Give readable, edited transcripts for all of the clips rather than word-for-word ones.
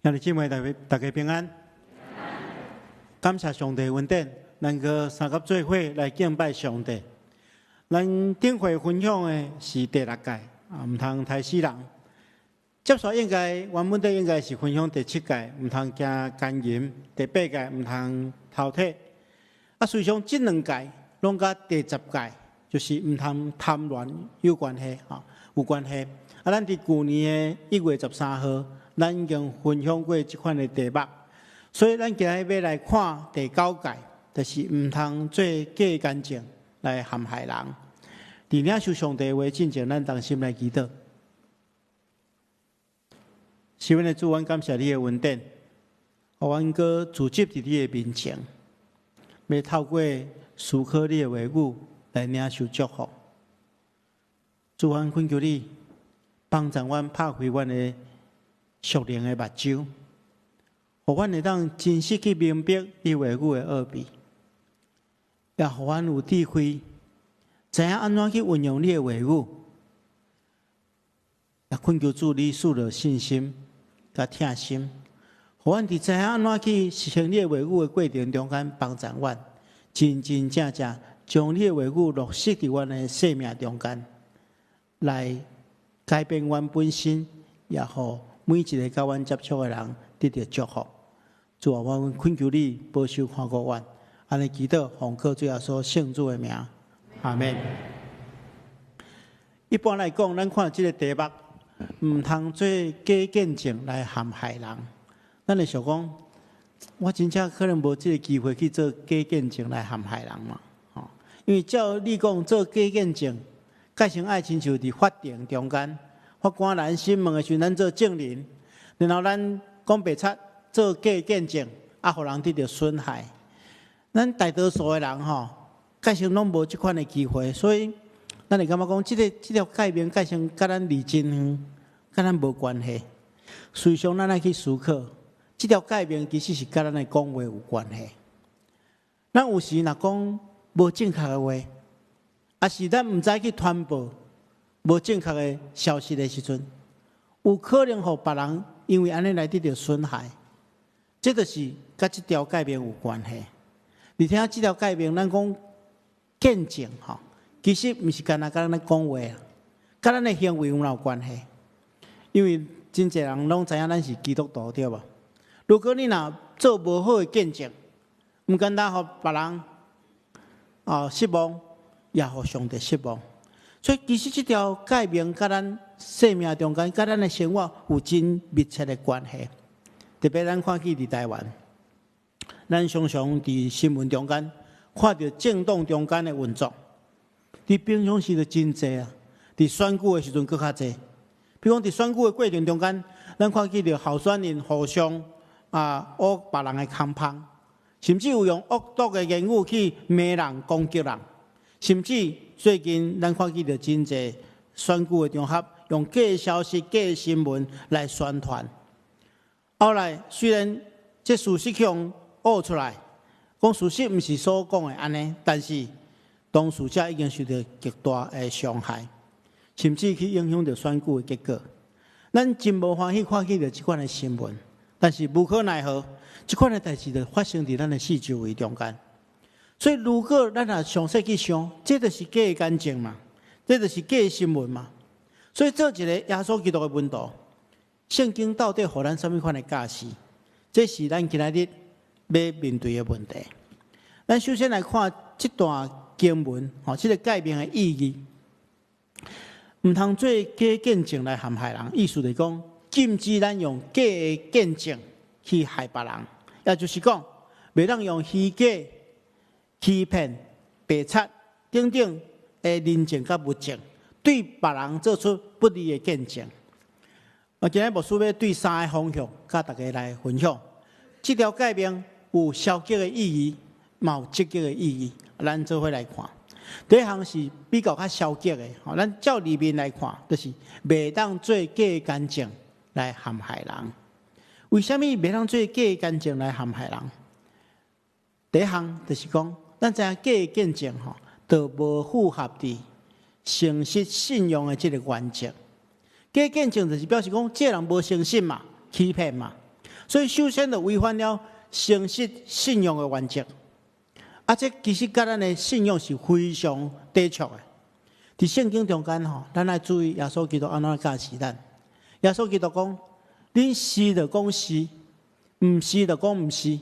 兄弟姊妹，大家平安。感谢上帝恩典，能够三合做伙来敬拜上帝。咱顶回分享的是第6届，唔通太死人。接续应该原本的应该是分享第7届，唔通惊奸淫；第8届唔通偷窃。实际上这2届拢甲第10届就是唔通贪恋有关系有关系。咱伫去年的1月13号。咱已经分享过这款的题目，所以咱今日要来看第9届，就是唔通做假干净来陷害人。伫领受上帝话进前，咱同心来祈祷。是阮的主，阮感谢你的恩典，互阮搁聚集伫你的面前，要透过思考你的话语来领受祝福。主，阮恳求你帮助阮拍开阮的属灵的目睭，互阮会当真实去明白你话语的奥秘，也互阮有智慧，知影安怎去运用你的话语。也恳求主你赐了信心，甲疼心，互阮伫知影安怎去实行你的话语的过程中间，帮助阮真真正正将你的话语落实伫阮的生命中间，来改变阮本身，也互每一个甲阮接触的人得到祝福。主啊，我恳求你保守看顾阮，安尼祈祷奉靠主耶稣圣主的名，阿门。一般来讲，咱看这个题目，唔通做假见证来陷害人。咱会想讲，我真正可能无这个机会去做假见证来陷害人嘛？因为照你讲做假见证，改成爱亲像伫法庭中间。法官来审问的时候，咱做证人，然后咱讲白贼做假见证，互人得到损害。咱大多数的人改成拢无这款的机会，所以咱会感觉讲，这条改变改成甲咱离真远，甲咱无关系。实际上，咱爱去思考，这条改变其实是甲咱的讲话有关系。咱有时若讲无正确的话，也是咱唔知去传播无正确的消息的时阵，有可能互别人因为安尼来得到损害，这就是甲这条改变有关系。你听这条改变，咱讲见证其实毋是干那甲咱讲话，甲咱的行为有关系。因为真侪人拢知影咱是基督徒，对无？如果你若做无好的见证，毋简单互别人失望，也互上帝失望。所以，其实这条改变甲咱生命中间、甲咱的生活有真密切的关系。特别咱看去伫台湾，咱常常伫新闻中间看到政党中间的运作，伫平常时就真济啊，伫选举的时阵更较济。比如讲，伫选举的过程中间，咱看见着候选人互相恶别人的空芳，甚至有用恶毒的言语去骂人、攻击人，甚至最近咱看见着真济选举的场合，用假的消息、假的新闻来宣传。后来虽然这事实去用挖出来，讲事实毋是所讲的安尼，但是当事者已经受到极大的伤害，甚至去影响到选举的结果。咱真无欢喜看见着这款的新闻，但是无可奈何，这款的代志就发生伫咱的四周围中间。所以，如果咱若详细去想，这就是假的干净嘛，这就是假的新闻嘛。所以，做一个耶稣基督的门徒，圣经到底予咱什么款的教示？这是咱今仔日要面对的问题。咱首先来看这段经文，这个改变的意义。唔通做假见证来陷害人，意思就是讲，禁止咱用假的见证去害别人，也就是讲，袂当用虚假、欺骗、白贼等等的人证甲物证，对别人做出不利的见证。我今日牧师要对3个方向，甲大家来分享。这条改变有消极的意义，嘛有积极的意义，咱做伙来看。第一项是比较较消极的，咱照里面来看，就是袂当做假干净来陷害人。为什么袂当做假干净来陷害人？第一项就是讲，咱知影假见证就无符合伫诚实信用的这个原则。假见证就是表示讲，这人无诚信嘛，欺骗嘛。所以首先就违反了诚实信用的原则，这其实跟咱的信用是非常抵触的。在圣经中间咱要注意耶稣基督安怎教示咱。耶稣基督讲：恁是就讲是，毋是就讲毋是。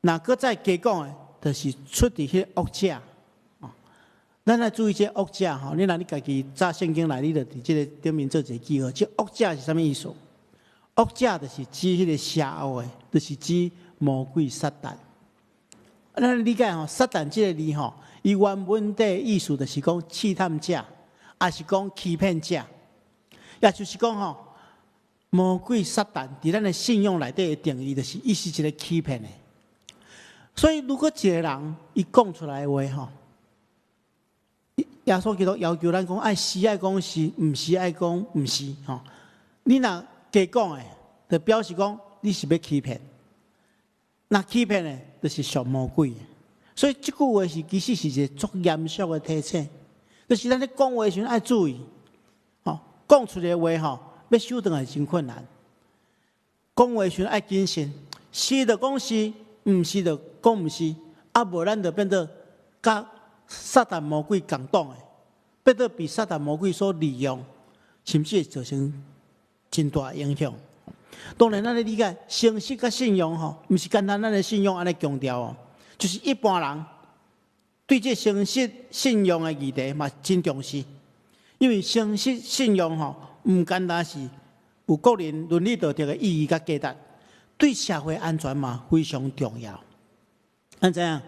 那搁再加讲的，就是出伫迄恶者。咱要注意这恶者你若你家己查圣经来，你就伫这个顶面做一个记号。这恶者是啥物意思？恶者就是指迄个邪恶的，就是指魔鬼撒旦。咱理解撒旦这个字伊原本的意思就是讲试探者，也是讲欺骗者，也就是讲魔鬼撒旦伫咱的信用内底的定义，就是伊是一个欺骗的。所以如果一个人伊讲出来的话耶稣基督要求咱讲爱是爱讲是，毋是爱讲毋是你若加讲的，就表示讲你是要欺骗。那欺骗的，就是属魔鬼的。所以这句话是其实是一个足严肃的提醒，就是咱咧讲话的时候爱注意，讲出来的话要修正来真困难。讲话的时候爱谨慎，是就讲是，毋是就讲毋是，无咱就变做甲撒旦魔鬼共党的，变做被撒旦魔鬼所利用，甚至会造成真大影响。当然，咱咧理解诚实甲信用毋是简单咱的信用安尼强调就是一般人对这诚实信用的议题嘛真重视，因为诚实信用毋简单是有个人伦理道德的意义甲价值，对社会安全嘛非常重要。咱知影，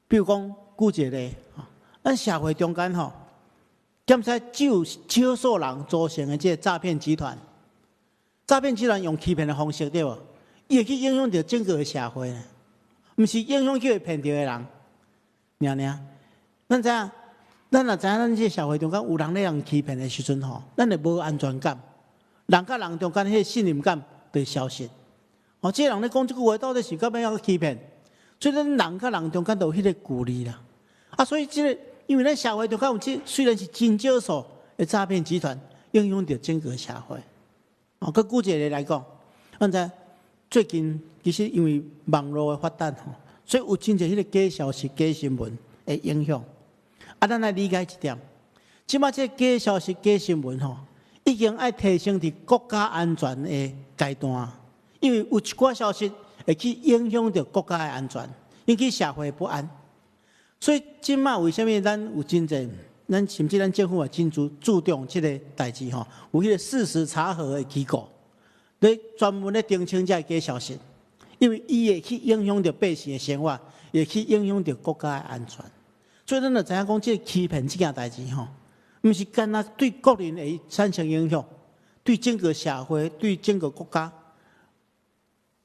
比如讲举一个例，咱社会中间检测只有少数人组成的这个诈骗集团。诈骗集团用欺骗的方式，对无？伊会去影响到整个的社会呢，毋是影响去会骗到的人。咱知影，咱若知影，咱这社会中间有人咧用欺骗的时阵咱会无安全感，人甲人中间迄个信任感就会消失。这个人咧讲这句话，到底是干要欺骗？所以咱人甲人中间都有迄个距离啦。所以这个，因为咱社会中间有虽然是真少数的诈骗集团，影响到整个社会。佮举一个例来讲，咱知最近其实因为网络的发展所以有真侪迄个假消息、假新闻的影响。咱来理解一点，即马这假消息、假新闻已经爱提升伫国家安全的阶段，因为有一寡消息会去影响到国家的安全，引起社会不安。所以即马为什么咱有真侪？咱甚至咱政府也真注重这个代志有迄个事实查核的机构，咧专门咧澄清这假消息，因为伊会去影响到百姓的生活，也去影响到国家的安全。所以咱就知影讲，这个欺骗这件代志毋是干那对个人会产生影响，对整个社会、对整个国家，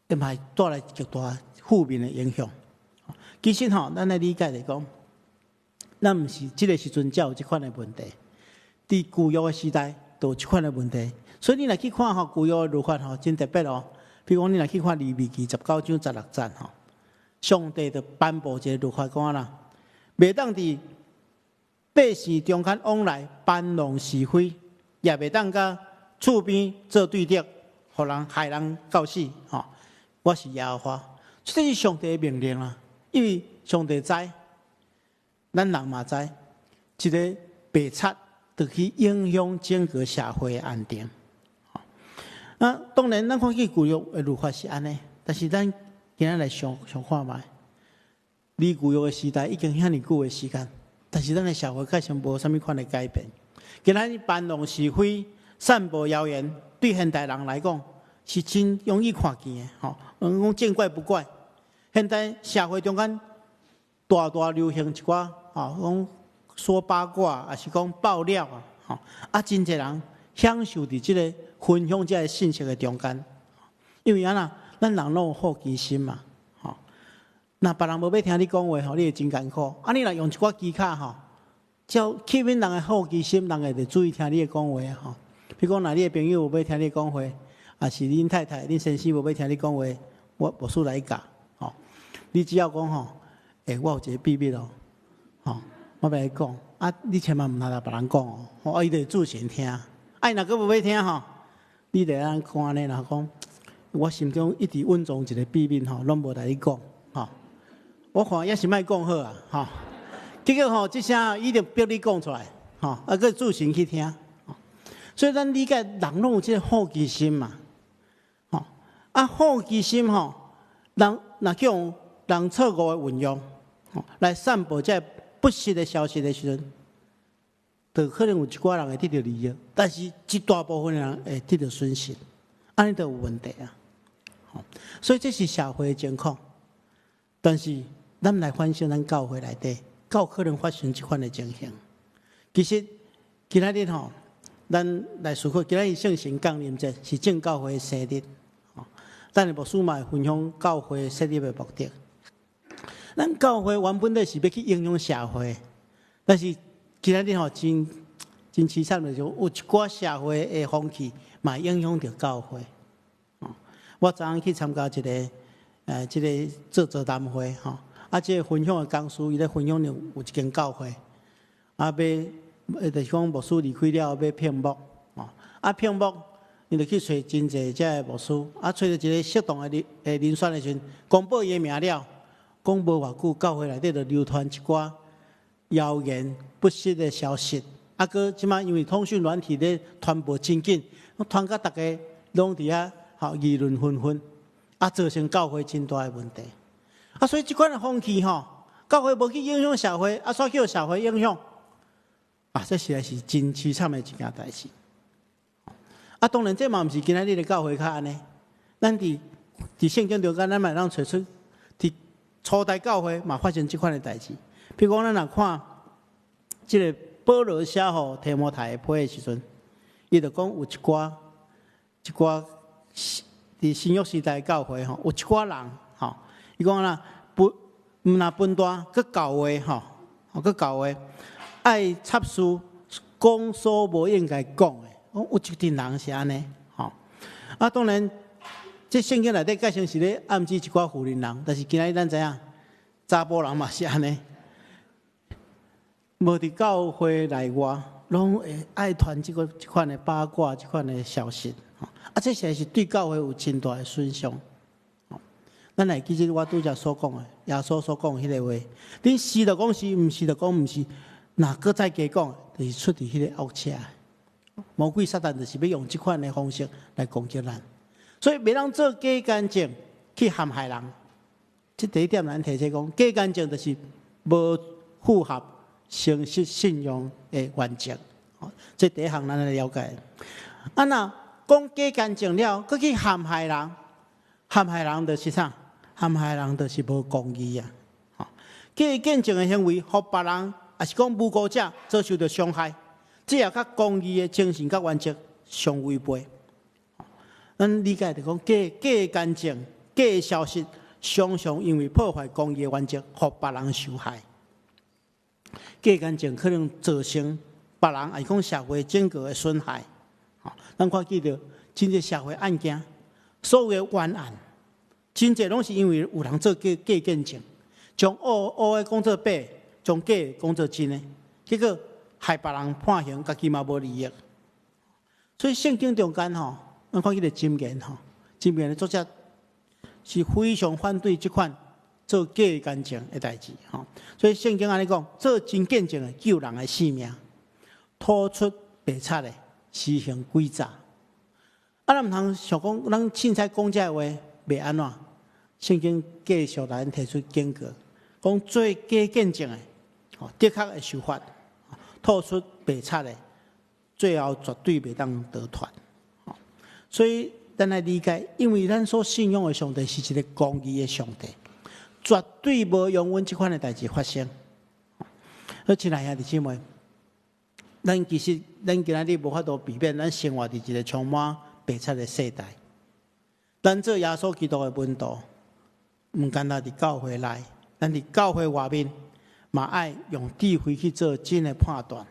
也嘛带来极大负面的影响。其实咱来理解来讲。咱毋是即个时阵才有即款的问题，伫旧约的时代都有即款的问题。所以你若去看旧约的律法真特别比如讲你若去看利未记19章16节上帝就颁布一个律法讲啦，袂当伫百姓中间往来搬弄是非，也袂当甲厝边做对敌，互人害人到死我是耶和华，这是上帝的命令啦，因为上帝知。咱人嘛知，一个白贼就去影响整个社会的安定。当然，咱看去旧约的律法是安尼，但是咱今仔来想看卖，离旧约的时代已经遐尼久的时间，但是咱的社会开始无啥物款的改变。今仔日搬弄是非、散播谣言，对现代人来讲是真容易看见的。讲见怪不怪。现代社会中间大流行一寡。讲说八卦，还是讲爆料真侪人享受伫即个分享这个信息的中间，因为咱人拢有好奇心嘛，那别人无要听你讲话你会真艰苦。你若用一寡技巧照吸引人的好奇心，人会就注意听你的讲话比如讲，若你的朋友无要听你讲话，还是恁太太、恁先生无要听你讲话，我无事来教你只要讲我有一个秘密我要讲你千万毋通甲别人讲伊就会自行听。若佫无要听你就按看呢，然后讲我心中一直稳重一个秘密吼，拢无来你讲吼。我看也是莫讲好啊吼。结果吼，这声一定逼你讲出来吼，个自行去听。所以咱理解人拢有这个好奇心嘛，吼好奇心吼，人若叫人错误的运用，来散播这不实的消息的时阵，就可能有一寡人会得到利益，但是一大部分人会得到损失，安尼就有问题啊。所以这是社会的情况，但是咱来反省咱教会内底，够可能发生这款的情形。其实今仔日吼，咱来思考，今仔日圣神降临节是正教会的生日，咱的牧师嘛会分享教会设立的目的。咱教会原本就是要去影响社会，但是今仔日吼真凄惨的，就有一寡社会的风气嘛影响着教会。我昨昏去参加一个这个座谈会吼，这个分享的讲师伊咧分享有一间教会，就是讲牧师离开了要聘牧，聘牧伊就去找真济这个牧师，找到一个适当的人选的时阵，公布伊的名了，讲无偌久，教会内底就流传一寡谣言、不实的消息，个即马因为通讯软体咧传播真紧，传到大家拢伫遐议论纷纷，造成教会真大的问题。所以这款的风气吼，教会无去影响社会，煞叫社会影响，这实在是真凄惨的一件代志。当然这嘛毋是今仔日的教会较安尼，咱伫圣经中间，咱嘛让找出伫初代教会嘛发生这款的代志。比如讲，咱若看这个保罗写予提摩太的批的时阵，伊就讲有一寡伫新约时代教会吼，有一寡人吼，伊讲啦，若分段佮教会吼，佮教会爱插书讲所无应该讲的，有一群人是安尼吼。当然，这圣经内底介绍是咧暗指一寡妇人人，但是今仔日咱知影，查甫人嘛是安尼，无伫教会内外，拢会爱传这款的八卦，这款的消息。这实在是对教会有真大的损伤。咱来记住我拄则所讲的，耶稣所讲的迄个话，恁是就讲是，毋是就讲毋是，若搁再加讲，就是出伫迄个恶车。魔鬼撒旦就是要用这款的方式来攻击咱，所以袂当做假干净去陷害人。这第一点咱提出讲，假干净就是无符合诚实信用的原则。这第一项咱来了解。若讲假干净了，佮去陷害人，陷害人就是啥？陷害人就是无公义啊！假干净的行为，互别人也是讲无辜者遭受到伤害，这也甲公义的精神甲原则相违背。咱理解就讲假干净、假的消息，常常因为破坏公义的原则，互别人受害。假干净可能造成别人也是讲社会整个的损害。咱看记着，真侪社会案件，所有的冤案，真侪拢是因为有人做假见证，将黑的讲做白，将假的讲做真的，结果害别人判刑，家己嘛无利益。所以圣经中间吼，咱看记着箴言吼，箴言的作者是非常反对这款做假干净的代志吼。所以圣经安尼讲，做真见证的救人的性命，吐出白贼的。施行诡诈，咱毋通想讲，咱凊彩讲这话袂安怎？圣经继续来提出警告，讲做假见证的，的确会受罚；吐出白贼的，最后绝对袂当得脱。所以咱来理解，因为咱所信仰的上帝是一个公义的上帝，绝对无容允这款的代志发生。好，亲爱兄弟姊妹。其实今仔日无法度避免，咱生活伫一个充满白贼的世代。咱做耶稣基督的门徒，毋单单伫教会内，咱伫教会外面，嘛爱用智慧去做真的判断，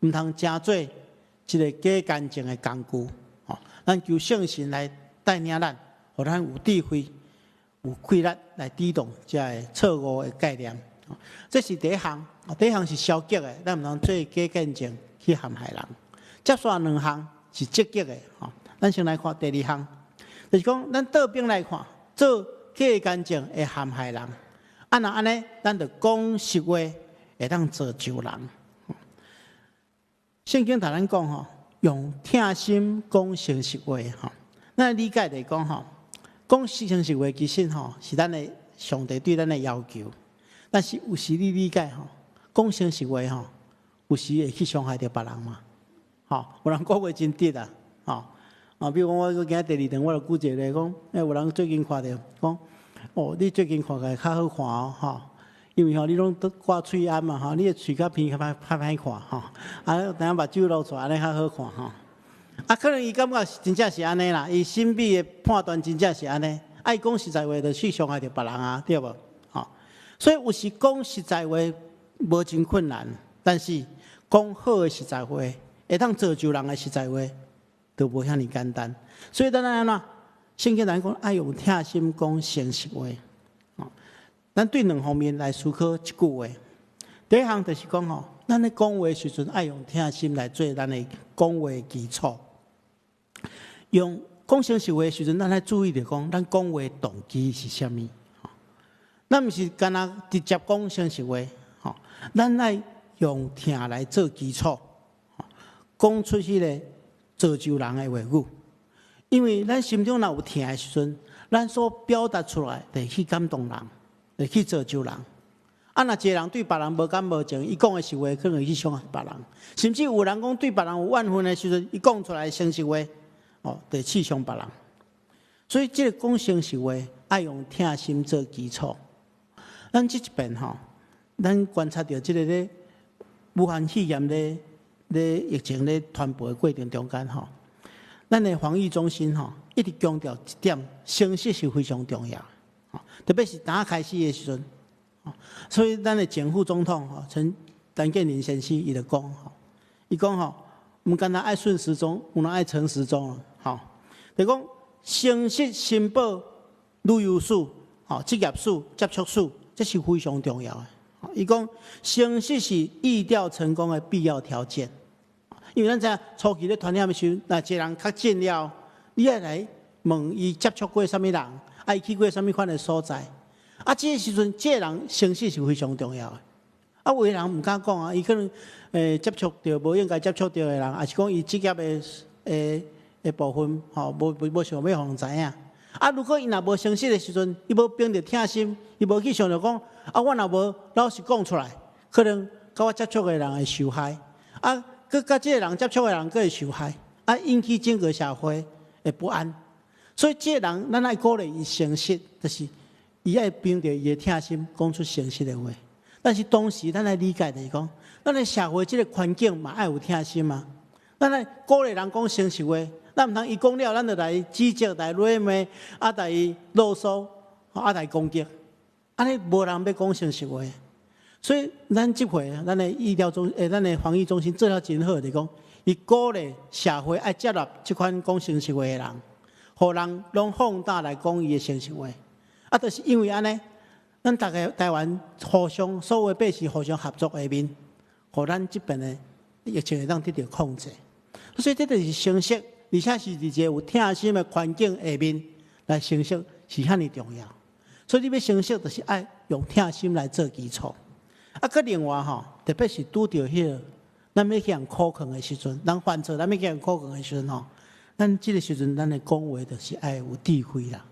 毋通真做一个假干净的工具。咱求圣神来带领咱，互咱有智慧、有气力来抵挡这个错误的概念。这是第一项。第一项是消极的，咱毋通做假见证去陷害人。接下来两项是积极的，咱先来看第二项。就是讲，咱倒边来看，做假干净会陷害人。啊，那安尼，咱就讲实话，会当造就人。圣经同咱讲吼，用听心讲诚实话吼。咱理解来讲吼，讲诚实话其实吼是咱的上帝对咱的要求。但是有时你理解吼，讲诚实话吼，有时会去伤害到别人嘛。吼，有人讲话真直啊，吼。比如讲，我今日第二场，我就举一个讲，有人最近看到讲，哦，你最近看起来较好看哦，吼，因为吼你拢挂喙安嘛，吼，你的喙较偏较歹看，吼，啊，等下目睭露出来，安尼较好看，吼。啊，可能伊感觉真正是安尼啦，伊心理的判断真正是安尼，爱讲实在话，就去伤害到别人啊，对无？吼，所以有时讲实在话无真困难，但是讲好的实在话，会当造就人的实在话。都无遐尼简单，所以咱安怎？圣经咱讲爱用听心讲诚实话，咱对两方面来思考一句话。第一项就是讲吼，咱咧讲话时阵爱用听心来做咱的讲话基础。用讲诚实话时阵，咱来注意着讲，咱讲话动机是啥物？咱毋是干那直接讲诚实话，吼，咱爱用听来做基础，讲出迄个。造就人的话语，因为咱心中若有听的时阵，咱所表达出来，会去感动人，会去造就人。啊，若一个人对别人无感无情，伊讲的实话可能会去伤害别人，甚至有人讲对别人有怨恨的时阵，伊讲出来的诚实话，哦，会刺伤别人。所以，这个讲诚实话，爱用听心做基础。咱这一边吼，咱观察到这个咧武汉肺炎咧。咧疫情咧传播的过程中间吼，咱的防疫中心吼一直强调一点，诚实是非常重要。特别是刚开始的时阵，所以咱的前副总统陈建仁先生伊就讲吼，伊讲吼，唔单单爱顺时钟，有人爱陈时钟吼，就讲诚实申报旅游数、职业数、接触数，这是非常重要的。伊讲诚实是预调成功的必要条件。因为咱知影初期咧传染的时候，那一个人确诊了，你爱来问伊接触过啥物人，爱去过啥物款的所在。啊，这个时阵，这个人诚实是非常重要的。啊，有的人唔敢讲啊，伊可能接触到无应该接触到的人，也是讲伊职业的部分无想要互人知影。啊，如果伊若无诚实的时阵，伊无凭着听心，伊无去想着讲，啊，我若无老实讲出来，可能甲我接触的人会受害。啊。甲这个人接触的人，佫会受害，啊，引起整个社会的不安。所以，这个人咱爱鼓励伊诚实，就是伊爱凭着伊的听心讲出诚实的话。但是同时，咱来理解就是讲，咱的社会这个环境嘛，爱有听心嘛。咱来鼓励人讲诚实话，咱唔通伊讲了，咱就来指责、来辱骂，啊，来啰嗦，啊，来攻击，安尼无人要讲诚实话。所以，咱这回咱的医疗中，咱的防疫中心做了真好，就是讲，伊鼓励社会爱接纳这款讲诚实话的人，互人拢放胆来讲伊的诚实话。啊，就是因为安尼，咱大家台湾互相所有百姓互相合作下面，互咱这边的疫情会当得到控制。所以，这就是诚实，而且是伫一个有听心的环境下面来诚实是遐尼重要。所以，你要诚实，就是爱用听心来做基础。啊，佮另外吼，特别是拄着迄个，咱要去人苦劝的时阵，人犯错，咱要去人苦劝的时阵吼，咱这个时阵，咱的讲话就是爱有智慧啦。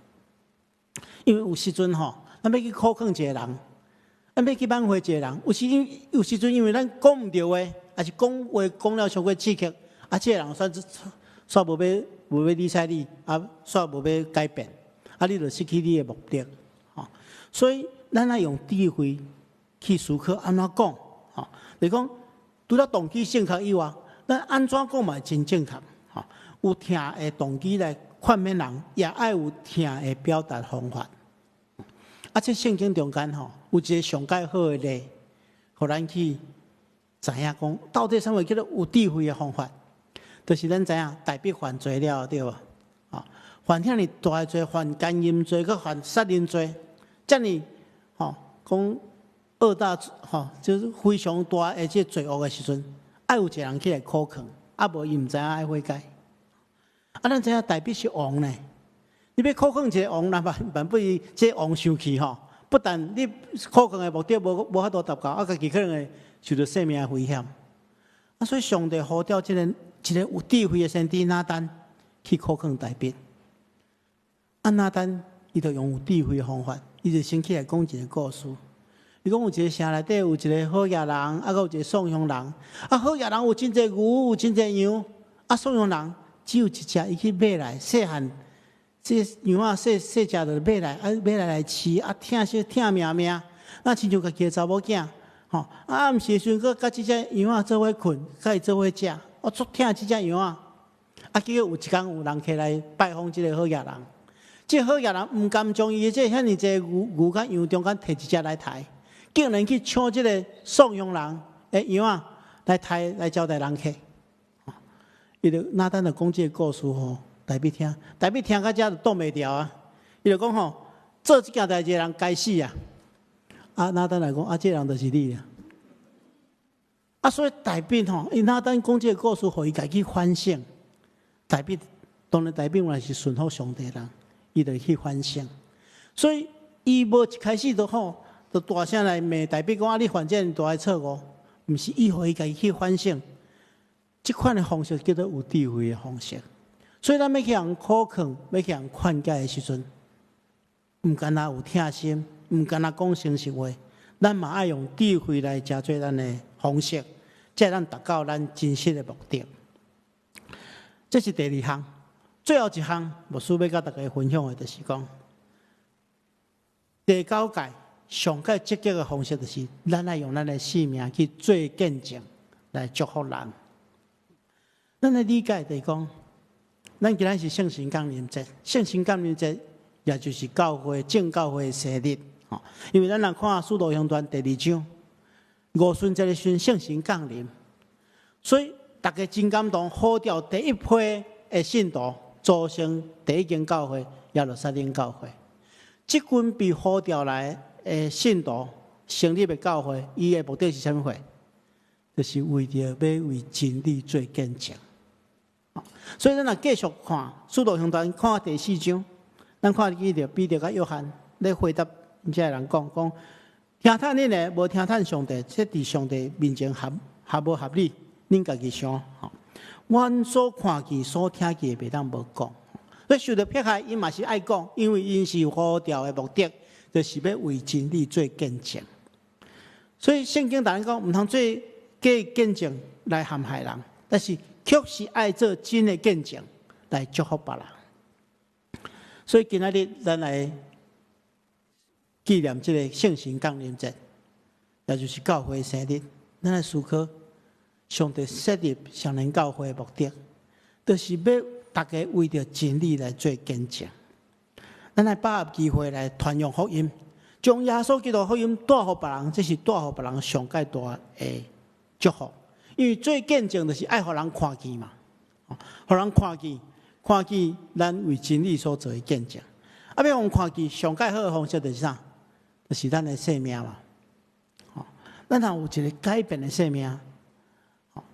因为有时阵吼，咱要去苦劝一个人，咱要去挽回一个人，有时阵因为咱讲唔对话，还是讲话讲了伤过刺激，啊，这个人煞无要理睬你，啊，煞无要改变，啊，你就失去你的目的，吼。所以，咱爱用智慧。去思考安怎讲，吼，就是讲除了动机正确以外，咱安怎讲嘛真正确，吼，有听的动机来劝勉人，也爱有听的表达方法。啊，这圣经中间吼，有一个上介好的例，互咱去知影讲，到底什么叫做有智慧的方法？就是咱知影大笔犯罪了，对无？啊，犯遐尼大罪，犯奸淫罪，佮犯杀人罪，遮尼，吼，讲。恶大就是非常大而且罪恶的时阵，爱有一个人起来苦劝，啊无伊毋知影爱悔改。啊，咱知影大笔是王呢，你要考劝一个王，那万不以这王生气吼，不但你考劝的目的无法度达到，啊，家己可能会受到生命危险。啊，所以上帝呼召一个有智慧的先知拿单去考劝大卫。啊，拿单伊就用有智慧的方法，伊就先起来讲一个故事。伊讲有一个城内底有一个好野人，啊，佮有一个送羊人。啊，好野人有真侪牛，有真侪羊，啊，送羊人只有一只，伊去买来细汉。这羊啊，细只就买来，买来饲，疼命命，那亲像家己的查某囝，吼，啊，毋是时阵，佮甲即只羊啊做伙困，甲伊做伙食，我足疼即只羊啊。啊，结果有一天有人起来拜访即个好野人，即个好野人毋甘将伊即遐尼济牛甲羊中间摕一只来抬，竟然去抢即个送羊人的羊啊来抬来招待人客。伊就拿单就讲即个故事吼。大卫听到遮就挡袂牢啊！伊就讲吼，做即件代志的人该死啊！啊，拿单来讲，啊，这人就是你啊！啊，所以大卫吼，伊拿单讲这个故事，互伊家己反省。大卫当然大卫嘛是顺服上帝人，伊就去反省。所以伊无一开始就好，就大声来骂大卫讲啊，你犯这大的错误，毋是伊互伊家己去反省。即款的方式叫做有智慧的方式。所以咱要去人考劝，要去人劝解的时阵，毋干那有疼心，毋干那讲诚实话，咱嘛爱用智慧来加做咱的方式，才咱达到咱真实的目的。这是第二项，最后一项，牧师要甲大家分享的，就是讲，第九届上届积极的方式，就是咱爱用咱的性命去做见证，来祝福人。咱的理解就是讲。咱今仔是圣神降临节，圣神降临节也就是教会正教会的生日，吼。因为咱人看《使徒行传》第2章，五旬节的时阵圣神降临，所以大家真感动，呼召第一批的信徒组成第一间教会耶路撒冷教会。即群被呼召来的信徒成立的教会，伊的目的是啥物货？就是为着要为真理做见证。所以咱若继续看《使徒行传》，看第4章，咱看见着彼得甲约翰咧回答这人讲，听叹恁诶，无听叹上帝，这伫上帝面前合无合理？恁家己想，阮所看见、所听见，袂当无讲。所以受到迫害，伊嘛是爱讲，因为因是呼召的目的，就是要为真理做见证。所以圣经当然讲，毋通做假见证来陷害人，但是。确实爱做真的见证来祝福别人，所以今仔日咱来纪念这个圣神降临节，也就是教会生日。咱来思考上帝设立上人教会的目的，就是要大家为着真理来做见证。咱来把握机会来传扬福音，将耶稣基督福音带予别人，这是带予别人上界大的祝福。因为做见证就是爱互人看见嘛，互人看见咱为真理所做的见证。啊，要互人看见上界好的方式就是啥？就是咱的生命嘛。咱若有一个改变的生命，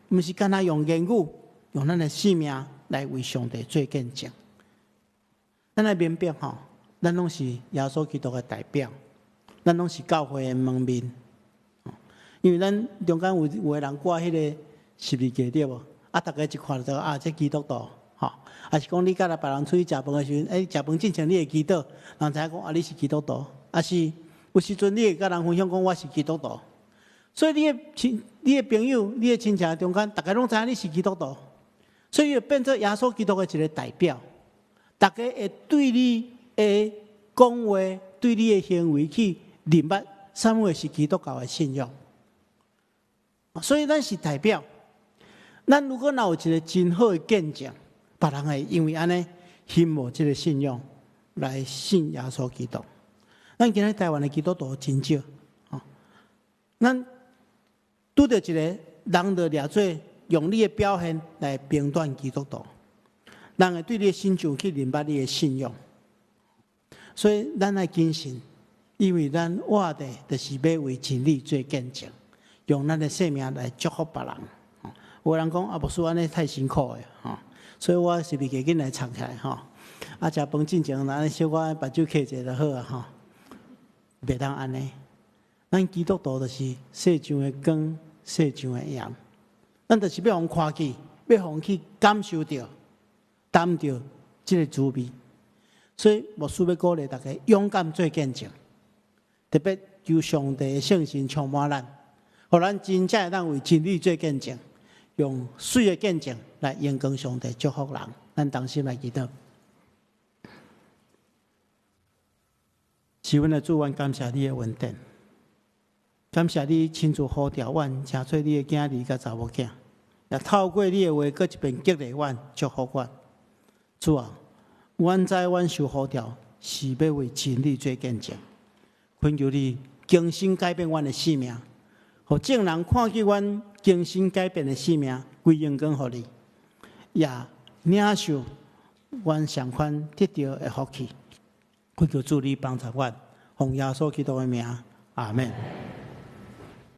毋是干那用言语、用咱的生命来为上帝做见证。咱来明白吼，咱拢是耶稣基督的代表，咱拢是教会的门面。因为咱中间有个人挂迄个十字架对无？啊，大家一看就知道啊，这基督徒，吼，啊是讲你甲来别人出去食饭的时阵，食饭之前你会祈祷，人知影讲啊你是基督徒，啊是有时阵你会甲人分享讲我是基督徒，所以你的朋友、你的亲戚中间，大家拢知影你是基督徒，所以就变做耶稣基督的一个代表，大家会对你的讲话、对你的行为去认捌什么是基督教的信仰。所以咱是代表，咱如果有一个真好的见证，别人会因为安尼信慕这个信仰来信耶稣基督。咱今日台湾的基督徒真少，咱拄到一个人就掠做用你的表现来评断基督徒，人会对你的信仰去认捌你的信仰。所以咱要谨慎，因为咱活的就是要为真理做见证。用咱的生命来祝福别人，有人讲啊，牧师安尼太辛苦的，所以我是不是加紧来藏起来哈？啊，食饭进前，咱小可把酒揢者就好啊吼，袂当安尼。咱基督徒就是世上的光，世上的盐，咱就是要互看见，要互去感受到、担到这个滋味。所以牧师要鼓励大家勇敢做见证，特别求上帝的圣神充满咱，互咱真正会当为真理做见证，用水的见证来荣光上帝、祝福人。咱同心来祈祷。是阮的主，阮感谢你的恩典，感谢你亲自呼召阮，请做你的囝儿甲查某囝，也透过你的话，搁一遍激励阮、祝福阮。主啊，阮知阮受呼召是要为真理做见证，恳求你更新改变阮的生命，互众人看见阮更新改变的生命，归荣光互你，也领受阮上款得到的福气。恳求主你帮助阮，奉耶稣基督的名，阿门。